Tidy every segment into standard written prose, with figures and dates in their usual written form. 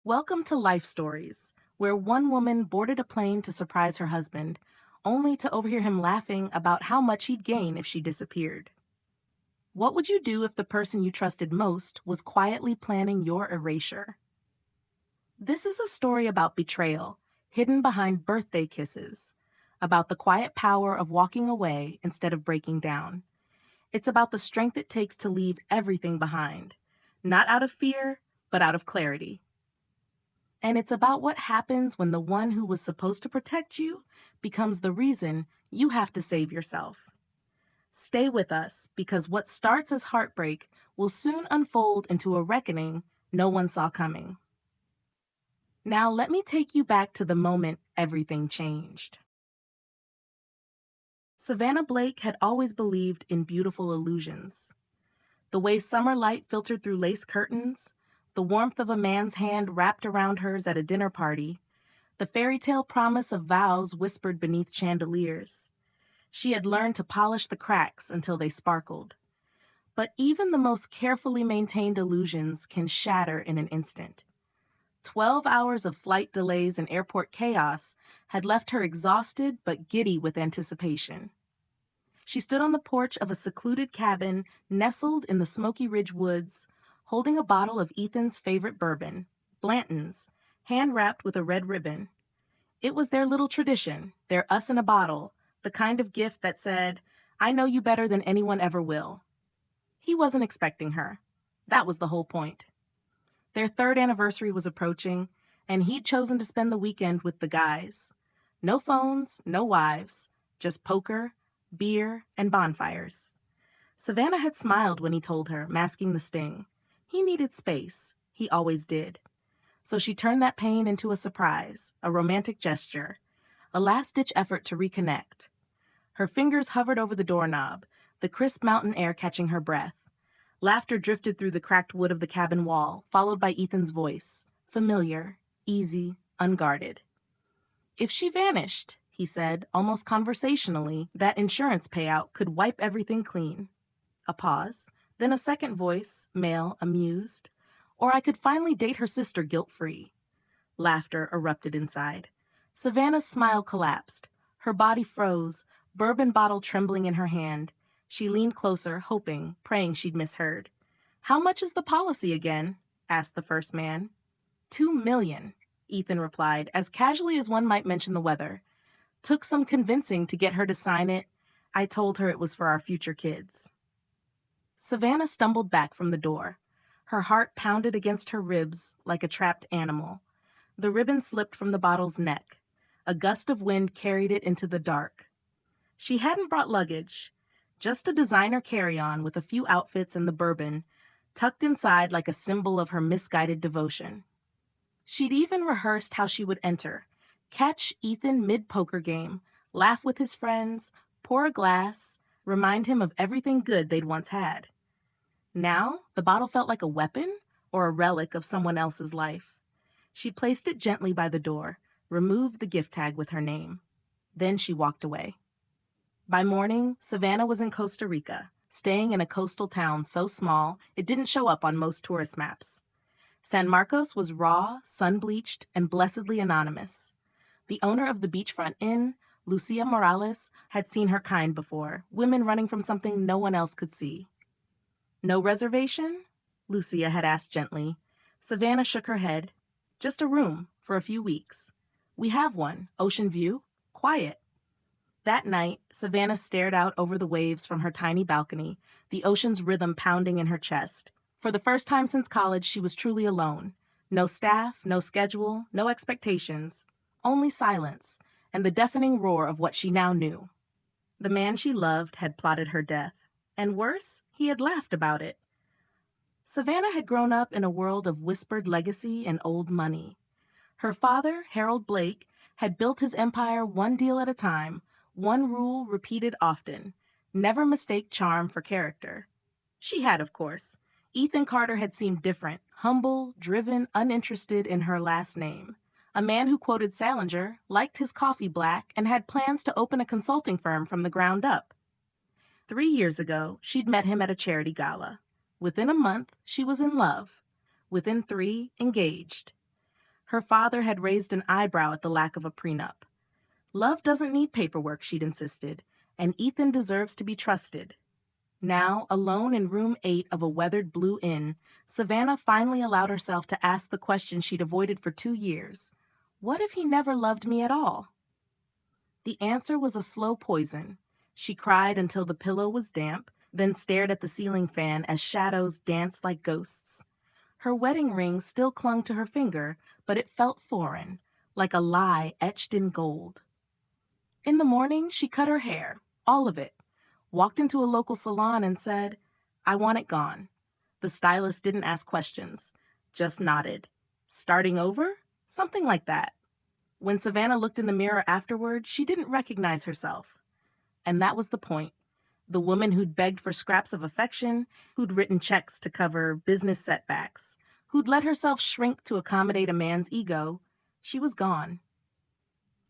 Welcome to Life Stories, where one woman boarded a plane to surprise her husband, only to overhear him laughing about how much he'd gain if she disappeared. What would you do if the person you trusted most was quietly planning your erasure? This is a story about betrayal, hidden behind birthday kisses, about the quiet power of walking away instead of breaking down. It's about the strength it takes to leave everything behind, not out of fear, but out of clarity. And it's about what happens when the one who was supposed to protect you becomes the reason you have to save yourself. Stay with us because what starts as heartbreak will soon unfold into a reckoning no one saw coming. Now, let me take you back to the moment everything changed. Savannah Blake had always believed in beautiful illusions. The way summer light filtered through lace curtains, the warmth of a man's hand wrapped around hers at a dinner party, the fairy tale promise of vows whispered beneath chandeliers. She had learned to polish the cracks until they sparkled. But even the most carefully maintained illusions can shatter in an instant. 12 hours of flight delays and airport chaos had left her exhausted but giddy with anticipation. She stood on the porch of a secluded cabin nestled in the Smoky Ridge woods, holding a bottle of Ethan's favorite bourbon, Blanton's, hand-wrapped with a red ribbon. It was their little tradition, their us in a bottle, the kind of gift that said, "I know you better than anyone ever will." He wasn't expecting her. That was the whole point. Their third anniversary was approaching, and he'd chosen to spend the weekend with the guys. No phones, no wives, just poker, beer, and bonfires. Savannah had smiled when he told her, masking the sting. He needed space. He always did. So she turned that pain into a surprise, a romantic gesture, a last-ditch effort to reconnect. Her fingers hovered over the doorknob, the crisp mountain air catching her breath. Laughter drifted through the cracked wood of the cabin wall, followed by Ethan's voice, familiar, easy, unguarded. "If she vanished," he said, almost conversationally, "that insurance payout could wipe everything clean." A pause, then a second voice, male, amused. "Or I could finally date her sister guilt-free." Laughter erupted inside. Savannah's smile collapsed. Her body froze, bourbon bottle trembling in her hand. She leaned closer, hoping, praying she'd misheard. "How much is the policy again?" asked the first man. "2 million," Ethan replied, as casually as one might mention the weather. "Took some convincing to get her to sign it. I told her it was for our future kids." Savannah stumbled back from the door. Her heart pounded against her ribs like a trapped animal. The ribbon slipped from the bottle's neck. A gust of wind carried it into the dark. She hadn't brought luggage, just a designer carry-on with a few outfits and the bourbon, tucked inside like a symbol of her misguided devotion. She'd even rehearsed how she would enter, catch Ethan mid-poker game, laugh with his friends, pour a glass, remind him of everything good they'd once had. Now, the bottle felt like a weapon or a relic of someone else's life. She placed it gently by the door, removed the gift tag with her name. Then she walked away. By morning, Savannah was in Costa Rica, staying in a coastal town so small it didn't show up on most tourist maps. San Marcos was raw, sun-bleached, and blessedly anonymous. The owner of the beachfront inn, Lucia Morales, had seen her kind before, women running from something no one else could see. "No reservation?" Lucia had asked gently. Savannah shook her head. "Just a room, for a few weeks. We have one, ocean view, quiet." That night, Savannah stared out over the waves from her tiny balcony, the ocean's rhythm pounding in her chest. For the first time since college, she was truly alone. No staff, no schedule, no expectations. Only silence, and the deafening roar of what she now knew. The man she loved had plotted her death. And worse, he had laughed about it. Savannah had grown up in a world of whispered legacy and old money. Her father, Harold Blake, had built his empire one deal at a time, one rule repeated often: never mistake charm for character. She had, of course. Ethan Carter had seemed different, humble, driven, uninterested in her last name. A man who quoted Salinger, liked his coffee black, and had plans to open a consulting firm from the ground up. 3 years ago, she'd met him at a charity gala. Within a month, she was in love. Within 3, engaged. Her father had raised an eyebrow at the lack of a prenup. Love doesn't need paperwork, she'd insisted, and Ethan deserves to be trusted. Now, alone in room 8 of a weathered blue inn, Savannah finally allowed herself to ask the question she'd avoided for 2 years. What if he never loved me at all? The answer was a slow poison. She cried until the pillow was damp, then stared at the ceiling fan as shadows danced like ghosts. Her wedding ring still clung to her finger, but it felt foreign, like a lie etched in gold. In the morning, she cut her hair, all of it, walked into a local salon and said, "I want it gone." The stylist didn't ask questions, just nodded. "Starting over?" Something like that. When Savannah looked in the mirror afterward, she didn't recognize herself. And that was the point. The woman who'd begged for scraps of affection, who'd written checks to cover business setbacks, who'd let herself shrink to accommodate a man's ego, she was gone.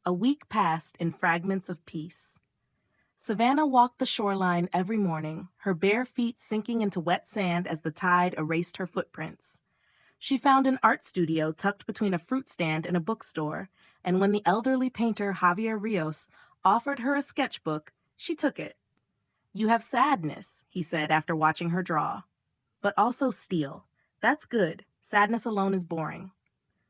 A week passed in fragments of peace. Savannah walked the shoreline every morning, her bare feet sinking into wet sand as the tide erased her footprints. She found an art studio tucked between a fruit stand and a bookstore, and when the elderly painter Javier Rios offered her a sketchbook, she took it. "You have sadness," he said after watching her draw. "But also steel. That's good. Sadness alone is boring."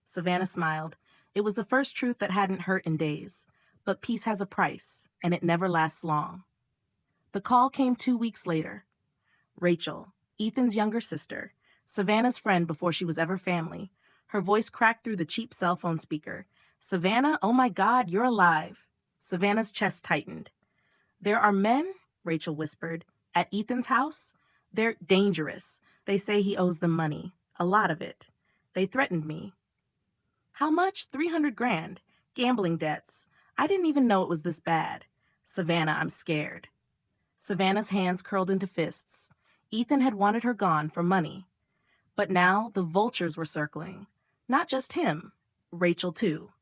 Savannah smiled. It was the first truth that hadn't hurt in days. But peace has a price, and it never lasts long. The call came 2 weeks later. Rachel, Ethan's younger sister, Savannah's friend before she was ever family. Her voice cracked through the cheap cell phone speaker. "Savannah, oh my God, you're alive." Savannah's chest tightened. "There are men," Rachel whispered, "at Ethan's house. They're dangerous. They say he owes them money. A lot of it. They threatened me." "How much?" 300 grand. Gambling debts. I didn't even know it was this bad. "Savannah, I'm scared." Savannah's hands curled into fists. Ethan had wanted her gone for money. But now the vultures were circling. Not just him, Rachel too.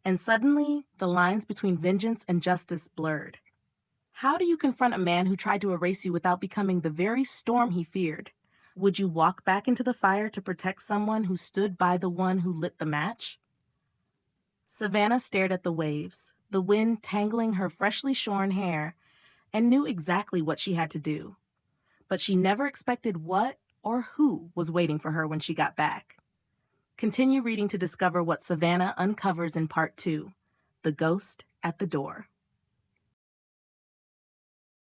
And suddenly, the lines between vengeance and justice blurred. How do you confront a man who tried to erase you without becoming the very storm he feared? Would you walk back into the fire to protect someone who stood by the one who lit the match? Savannah stared at the waves, the wind tangling her freshly shorn hair, and knew exactly what she had to do. But she never expected what or who was waiting for her when she got back. Continue reading to discover what Savannah uncovers in Part 2, The Ghost at the Door.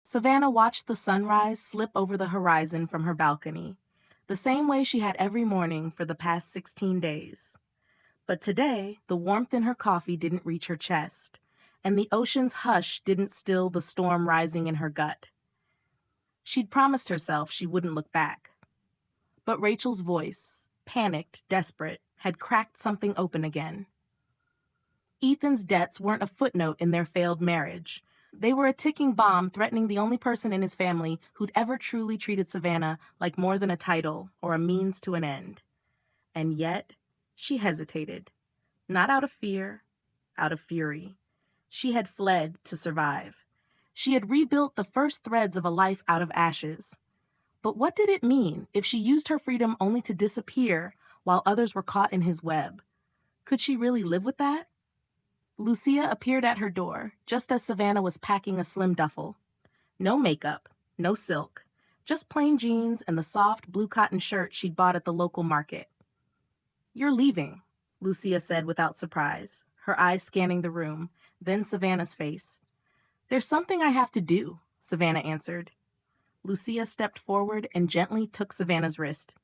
Savannah watched the sunrise slip over the horizon from her balcony, the same way she had every morning for the past 16 days. But today, the warmth in her coffee didn't reach her chest, and the ocean's hush didn't still the storm rising in her gut. She'd promised herself she wouldn't look back. But Rachel's voice, panicked, desperate, had cracked something open again. Ethan's debts weren't a footnote in their failed marriage. They were a ticking bomb threatening the only person in his family who'd ever truly treated Savannah like more than a title or a means to an end. And yet, she hesitated. Not out of fear, out of fury. She had fled to survive. She had rebuilt the first threads of a life out of ashes. But what did it mean if she used her freedom only to disappear while others were caught in his web? Could she really live with that? Lucia appeared at her door, just as Savannah was packing a slim duffel. No makeup, no silk, just plain jeans and the soft blue cotton shirt she'd bought at the local market. "You're leaving," Lucia said without surprise, her eyes scanning the room, then Savannah's face. "There's something I have to do," Savannah answered. Lucia stepped forward and gently took Savannah's wrist.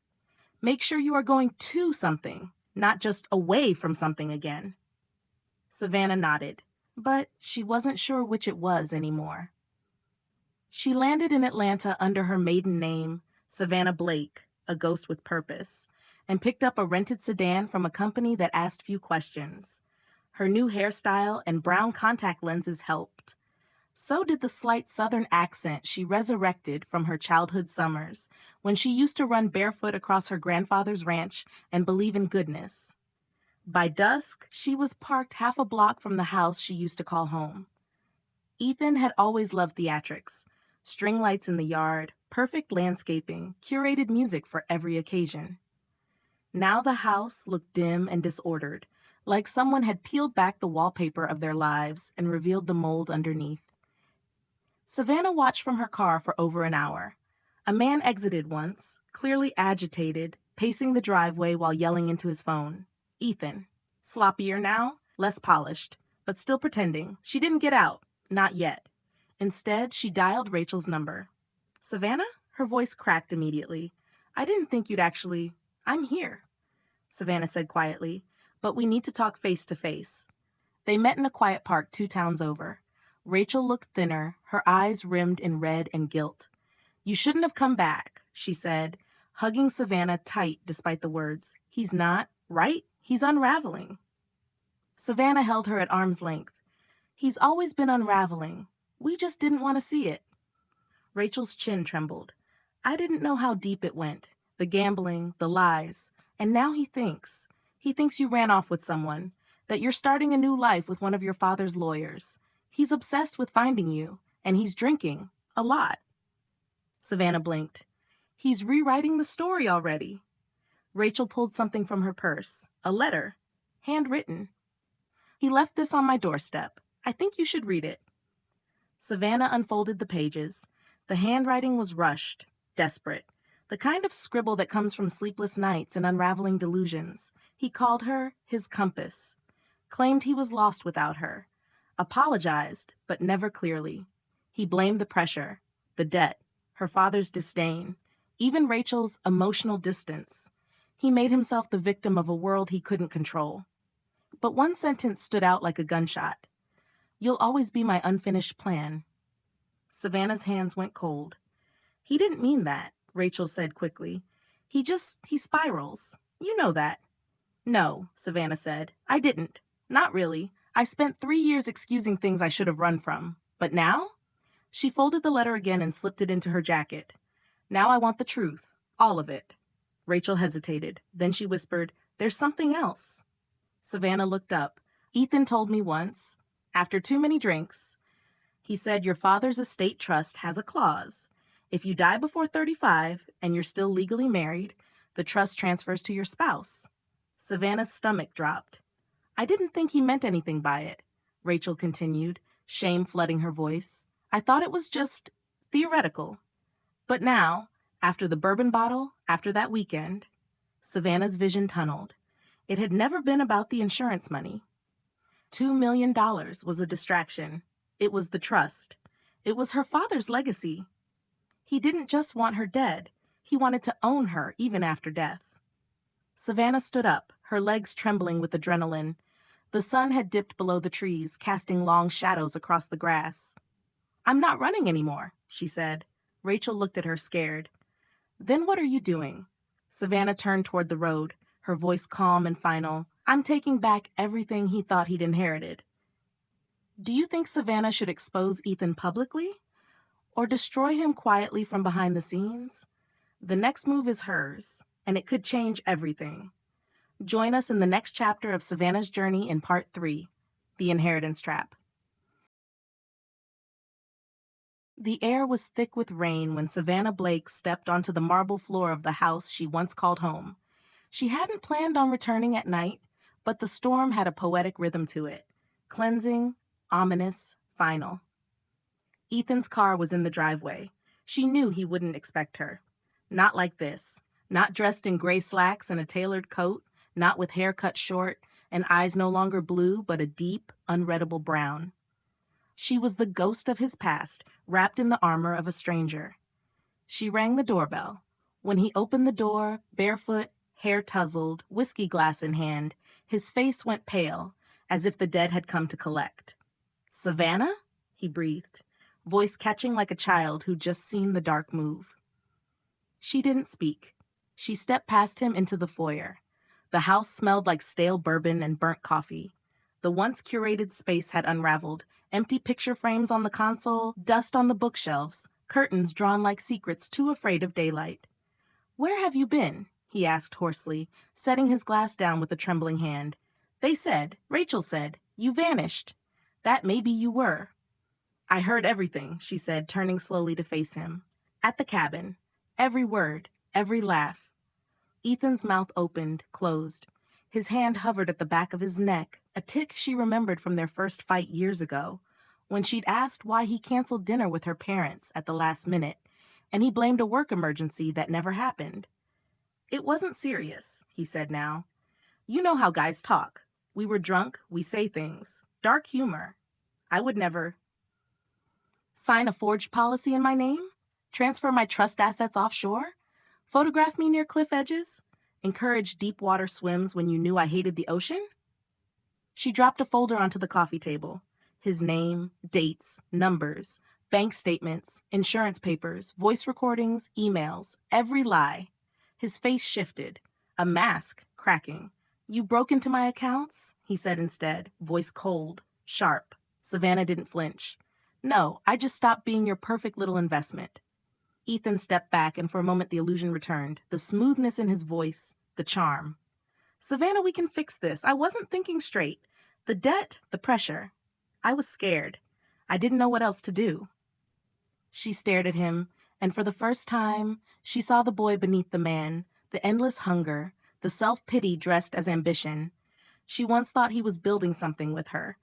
"Make sure you are going to something, not just away from something again." Savannah nodded, but she wasn't sure which it was anymore. She landed in Atlanta under her maiden name, Savannah Blake, a ghost with purpose, and picked up a rented sedan from a company that asked few questions. Her new hairstyle and brown contact lenses helped. So did the slight southern accent she resurrected from her childhood summers, when she used to run barefoot across her grandfather's ranch and believe in goodness. By dusk, she was parked half a block from the house she used to call home. Ethan had always loved theatrics. String lights in the yard, perfect landscaping, curated music for every occasion. Now the house looked dim and disordered, like someone had peeled back the wallpaper of their lives and revealed the mold underneath. Savannah watched from her car for over an hour. A man exited once, clearly agitated, pacing the driveway while yelling into his phone. Ethan. Sloppier now, less polished, but still pretending. She didn't get out. Not yet. Instead, she dialed Rachel's number. Savannah? Her voice cracked immediately. I didn't think you'd actually... I'm here, Savannah said quietly, but we need to talk face to face. They met in a quiet park 2 towns over. Rachel looked thinner, her eyes rimmed in red and guilt. You shouldn't have come back, she said, hugging Savannah tight despite the words. He's not, right? He's unraveling. Savannah held her at arm's length. He's always been unraveling. We just didn't want to see it. Rachel's chin trembled. I didn't know how deep it went. The gambling, the lies. And now he thinks. He thinks you ran off with someone, that you're starting a new life with one of your father's lawyers. He's obsessed with finding you, and he's drinking. A lot. Savannah blinked. He's rewriting the story already. Rachel pulled something from her purse. A letter. Handwritten. He left this on my doorstep. I think you should read it. Savannah unfolded the pages. The handwriting was rushed, desperate. The kind of scribble that comes from sleepless nights and unraveling delusions. He called her his compass. Claimed he was lost without her. Apologized, but never clearly. He blamed the pressure, the debt, her father's disdain, even Rachel's emotional distance. He made himself the victim of a world he couldn't control. But one sentence stood out like a gunshot. You'll always be my unfinished plan. Savannah's hands went cold. He didn't mean that, Rachel said quickly. He spirals. You know that. No, Savannah said. I didn't. Not really. I spent 3 years excusing things I should have run from. But now? She folded the letter again and slipped it into her jacket. Now I want the truth. All of it. Rachel hesitated. Then she whispered, There's something else. Savannah looked up. Ethan told me once, after too many drinks, he said your father's estate trust has a clause. If you die before 35 and you're still legally married, the trust transfers to your spouse. Savannah's stomach dropped. I didn't think he meant anything by it, Rachel continued, shame flooding her voice. I thought it was just theoretical. But now, after the bourbon bottle, after that weekend, Savannah's vision tunneled. It had never been about the insurance money. $2 million was a distraction. It was the trust. It was her father's legacy. He didn't just want her dead. He wanted to own her even after death. Savannah stood up, her legs trembling with adrenaline. The sun had dipped below the trees, casting long shadows across the grass. I'm not running anymore, she said. Rachel looked at her scared. Then what are you doing? Savannah turned toward the road, her voice calm and final. I'm taking back everything he thought he'd inherited. Do you think Savannah should expose Ethan publicly? Or destroy him quietly from behind the scenes? The next move is hers, and it could change everything. Join us in the next chapter of Savannah's journey in Part 3, The Inheritance Trap. The air was thick with rain when Savannah Blake stepped onto the marble floor of the house she once called home. She hadn't planned on returning at night, but the storm had a poetic rhythm to it. Cleansing, ominous, final. Ethan's car was in the driveway. She knew he wouldn't expect her. Not like this. Not dressed in gray slacks and a tailored coat, not with hair cut short and eyes no longer blue but a deep, unreadable brown. She was the ghost of his past, wrapped in the armor of a stranger. She rang the doorbell. When he opened the door, barefoot, hair tousled, whiskey glass in hand, his face went pale, as if the dead had come to collect. Savannah? He breathed, voice catching like a child who'd just seen the dark move. She didn't speak. She stepped past him into the foyer. The house smelled like stale bourbon and burnt coffee. The once curated space had unraveled, empty picture frames on the console, dust on the bookshelves, curtains drawn like secrets too afraid of daylight. Where have you been? He asked hoarsely, setting his glass down with a trembling hand. Rachel said, you vanished. That maybe you were. I heard everything, she said, turning slowly to face him. At the cabin. Every word, every laugh. Ethan's mouth opened, closed. His hand hovered at the back of his neck, a tic she remembered from their first fight years ago, when she'd asked why he canceled dinner with her parents at the last minute, and he blamed a work emergency that never happened. "It wasn't serious," he said now. "You know how guys talk. We were drunk, we say things. Dark humor. I would never sign a forged policy in my name? Transfer my trust assets offshore? Photograph me near cliff edges? Encourage deep water swims when you knew I hated the ocean?" She dropped a folder onto the coffee table. His name, dates, numbers, bank statements, insurance papers, voice recordings, emails, every lie. His face shifted, a mask cracking. "You broke into my accounts?" he said instead, voice cold, sharp. Savannah didn't flinch. "No, I just stopped being your perfect little investment." Ethan stepped back, and for a moment the illusion returned, the smoothness in his voice, the charm. "Savannah, we can fix this. I wasn't thinking straight. The debt, the pressure. I was scared. I didn't know what else to do." She stared at him, and for the first time, she saw the boy beneath the man, the endless hunger, the self-pity dressed as ambition. She once thought he was building something with her,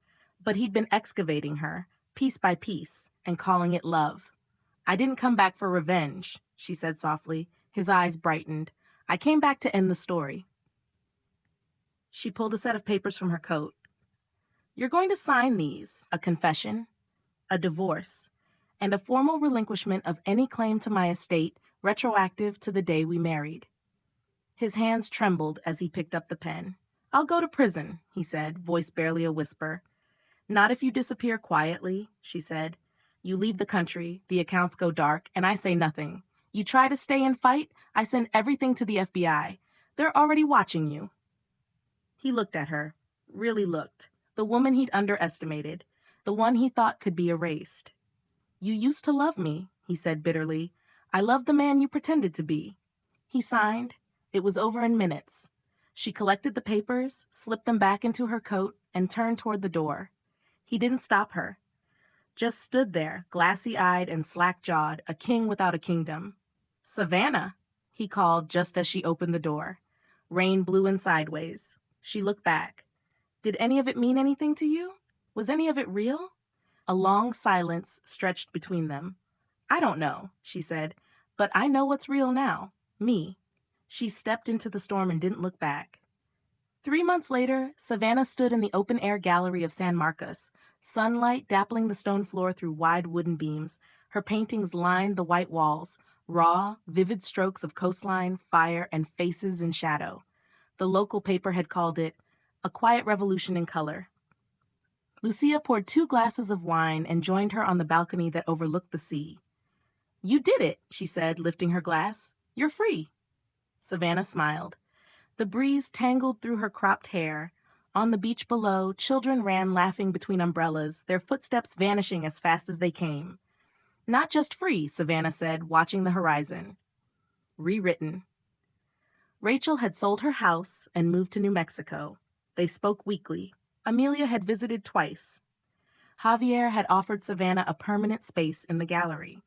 but he'd been excavating her, piece by piece, and calling it love. "I didn't come back for revenge," she said softly. His eyes brightened. "I came back to end the story." She pulled a set of papers from her coat. "You're going to sign these: a confession, a divorce, and a formal relinquishment of any claim to my estate retroactive to the day we married." His hands trembled as he picked up the pen. "I'll go to prison," he said, voice barely a whisper. "Not if you disappear quietly," she said. "You leave the country, the accounts go dark, and I say nothing. You try to stay and fight, I send everything to the FBI. They're already watching you." He looked at her, really looked, the woman he'd underestimated, the one he thought could be erased. "You used to love me," he said bitterly. "I loved the man you pretended to be." He signed. It was over in minutes. She collected the papers, slipped them back into her coat, and turned toward the door. He didn't stop her. Just stood there, glassy-eyed and slack-jawed, a king without a kingdom. "Savannah," he called just as she opened the door. Rain blew in sideways. She looked back. "Did any of it mean anything to you? Was any of it real?" A long silence stretched between them. "I don't know," she said, "but I know what's real now. Me." She stepped into the storm and didn't look back. 3 months later, Savannah stood in the open-air gallery of San Marcos, sunlight dappling the stone floor through wide wooden beams. Her paintings lined the white walls, raw, vivid strokes of coastline, fire, and faces in shadow. The local paper had called it "A Quiet Revolution in Color." Lucia poured 2 glasses of wine and joined her on the balcony that overlooked the sea. "You did it," she said, lifting her glass. "You're free." Savannah smiled. The breeze tangled through her cropped hair. On the beach below, children ran laughing between umbrellas, their footsteps vanishing as fast as they came. "Not just free," Savannah said, watching the horizon. Rewritten. Rachel had sold her house and moved to New Mexico. They spoke weekly. Amelia had visited twice. Javier had offered Savannah a permanent space in the gallery.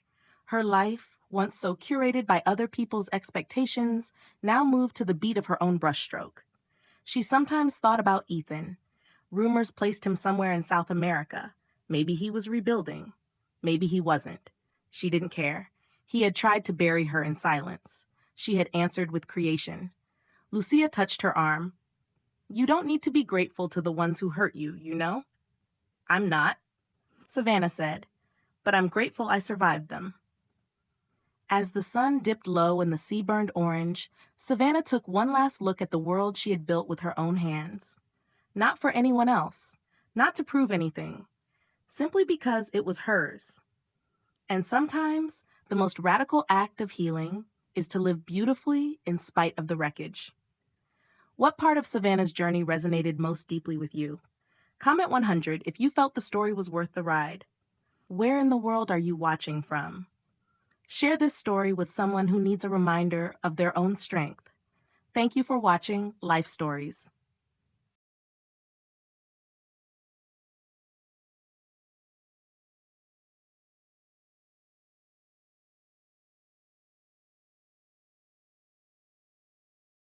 Her life, once so curated by other people's expectations, now moved to the beat of her own brushstroke. She sometimes thought about Ethan. Rumors placed him somewhere in South America. Maybe he was rebuilding. Maybe he wasn't. She didn't care. He had tried to bury her in silence. She had answered with creation. Lucia touched her arm. "You don't need to be grateful to the ones who hurt you, you know?" "I'm not," Savannah said, "but I'm grateful I survived them." As the sun dipped low and the sea burned orange, Savannah took one last look at the world she had built with her own hands. Not for anyone else, not to prove anything, simply because it was hers. And sometimes, the most radical act of healing is to live beautifully in spite of the wreckage. What part of Savannah's journey resonated most deeply with you? Comment 100 if you felt the story was worth the ride. Where in the world are you watching from? Share this story with someone who needs a reminder of their own strength. Thank you for watching Life Stories.